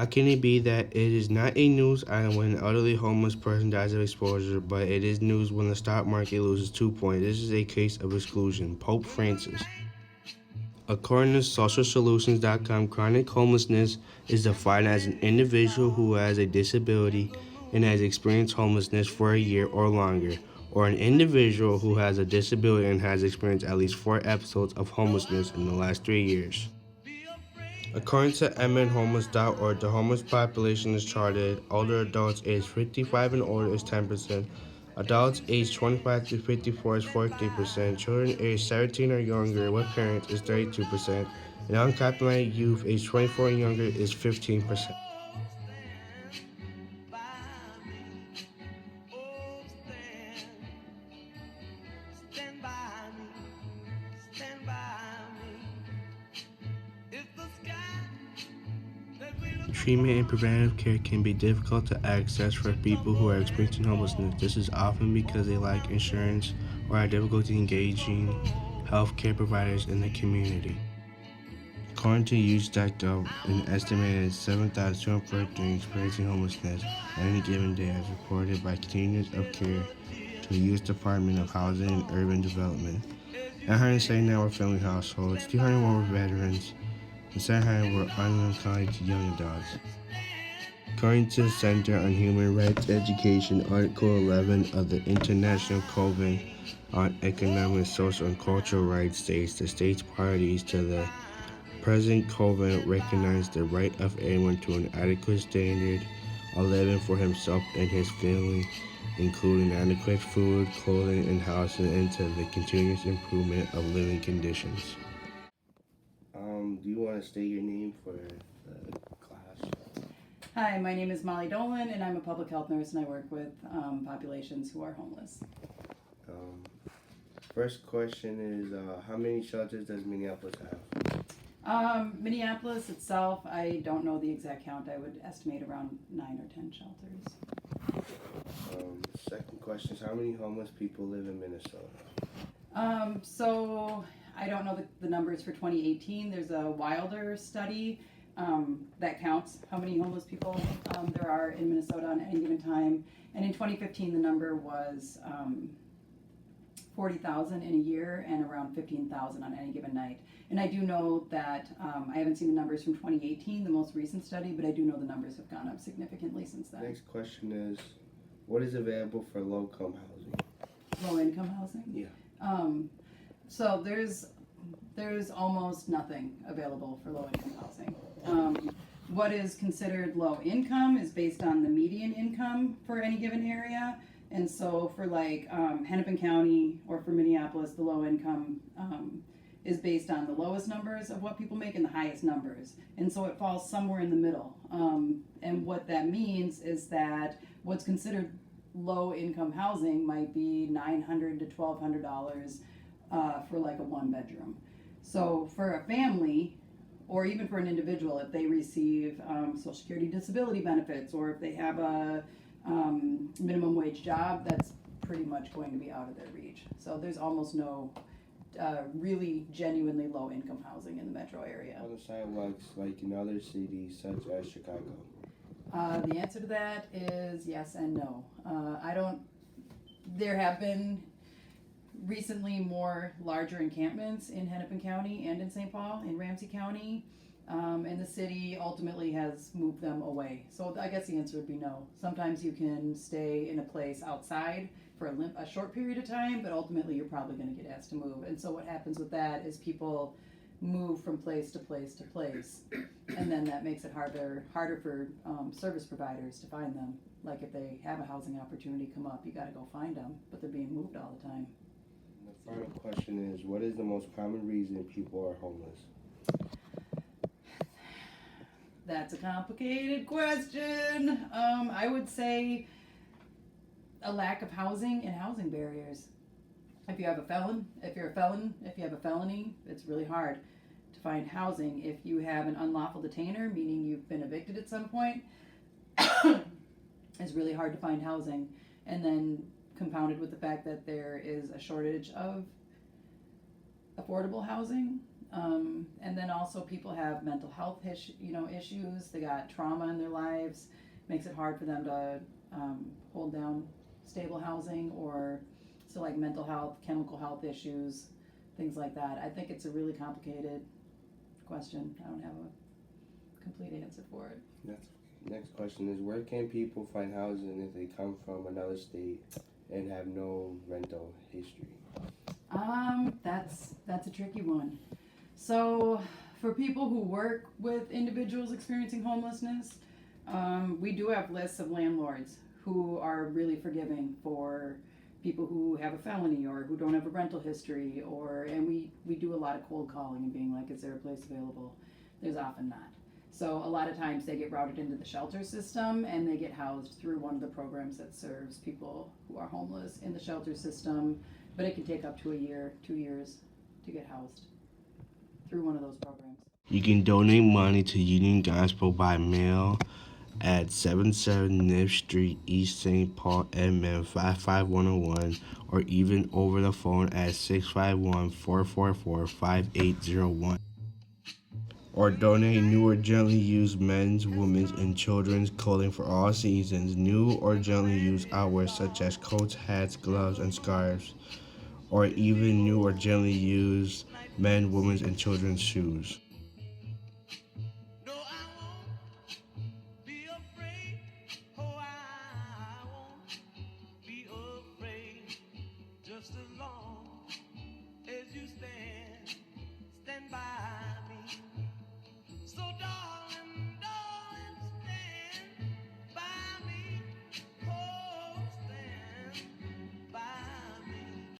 How can it be that it is not a news item when an elderly homeless person dies of exposure, but it is news when the stock market loses 2 points? This is a case of exclusion. Pope Francis. According to socialsolutions.com, chronic homelessness is defined as an individual who has a disability and has experienced homelessness for a year or longer, or an individual who has a disability and has experienced at least 4 episodes of homelessness in the last 3 years. According to mnhomeless.org, the homeless population is charted. Older adults aged 55 and older is 10%. Adults aged 25 to 54 is 14%. Children aged 17 or younger with parents is 32%. And unaccompanied youth aged 24 and younger is 15%. Treatment and preventative care can be difficult to access for people who are experiencing homelessness. This is often because they lack insurance or have difficulty engaging healthcare providers in the community. According to use.gov, an estimated 7,243 experiencing homelessness on any given day as reported by Continuous of Care to the U.S. Department of Housing and Urban Development. 979 were family households, 301 were veterans, and 700 were unaccompanied young adults. According to the Center on Human Rights Education, Article 11 of the International Convention on Economic, Social, and Cultural Rights states the state's parties to the present covenant recognize the right of everyone to an adequate standard of living for himself and his family, including adequate food, clothing, and housing, and to the continuous improvement of living conditions. Do you want to state your name for the class? Hi, my name is Molly Dolan, and I'm a public health nurse, and I work with populations who are homeless. First question is, how many shelters does Minneapolis have? Minneapolis itself, I don't know the exact count. I would estimate around 9 or 10 shelters. Second question is, how many homeless people live in Minnesota? So I don't know the numbers for 2018. There's a Wilder study that counts how many homeless people there are in Minnesota on any given time. And in 2015, the number was 40,000 in a year and around 15,000 on any given night. And I do know that I haven't seen the numbers from 2018, the most recent study, but I do know the numbers have gone up significantly since then. Next question is, what is available for low-income housing? Low-income housing? Yeah. So there's almost nothing available for low-income housing. What is considered low income is based on the median income for any given area. And so for like Hennepin County or for Minneapolis, the low income is based on the lowest numbers of what people make and the highest numbers. And so it falls somewhere in the middle. And what that means is that what's considered low income housing might be $900 to $1,200 for like a 1-bedroom. So for a family, or even for an individual, if they receive Social Security disability benefits, or if they have a minimum wage job, that's pretty much going to be out of their reach. So there's almost no really genuinely low income housing in the metro area. On the sidewalks, like in other cities such as Chicago? The answer to that is yes and no. There have been recently more larger encampments in Hennepin County and in St. Paul, in Ramsey County, and the city ultimately has moved them away. So I guess the answer would be no. Sometimes you can stay in a place outside for a short period of time, but ultimately you're probably going to get asked to move. And so what happens with that is people move from place to place to place, and then that makes it harder for service providers to find them. Like if they have a housing opportunity come up, you got to go find them, but they're being moved all the time. The final question is, what is the most common reason people are homeless? That's a complicated question. I would say a lack of housing and housing barriers. If you have a felony, if you have a felony, it's really hard to find housing. If you have an unlawful detainer, meaning you've been evicted at some point, it's really hard to find housing. And then compounded with the fact that there is a shortage of affordable housing, And then also people have mental health issues. They got trauma in their lives. Makes it hard for them to hold down stable housing, or so like mental health, chemical health issues, things like that. I think it's a really complicated question. I don't have a complete answer for it. That's okay. Next question is, where can people find housing if they come from another state and have no rental history? That's a tricky one. So for people who work with individuals experiencing homelessness, we do have lists of landlords who are really forgiving for people who have a felony or who don't have a rental history, and we do a lot of cold calling and being like, is there a place available? There's often not. So a lot of times they get routed into the shelter system and they get housed through one of the programs that serves people who are homeless in the shelter system, but it can take up to a year, 2 years to get housed through one of those programs. You can donate money to Union Gospel by mail at 77 Nip Street, East St. Paul, Edmond 55101, or even over the phone at 651-444-5801. Or donate new or gently used men's, women's, and children's clothing for all seasons, new or gently used outwear such as coats, hats, gloves, and scarves, or even new or gently used men, women's, and children's shoes. Just as long as you stand by me. So darling,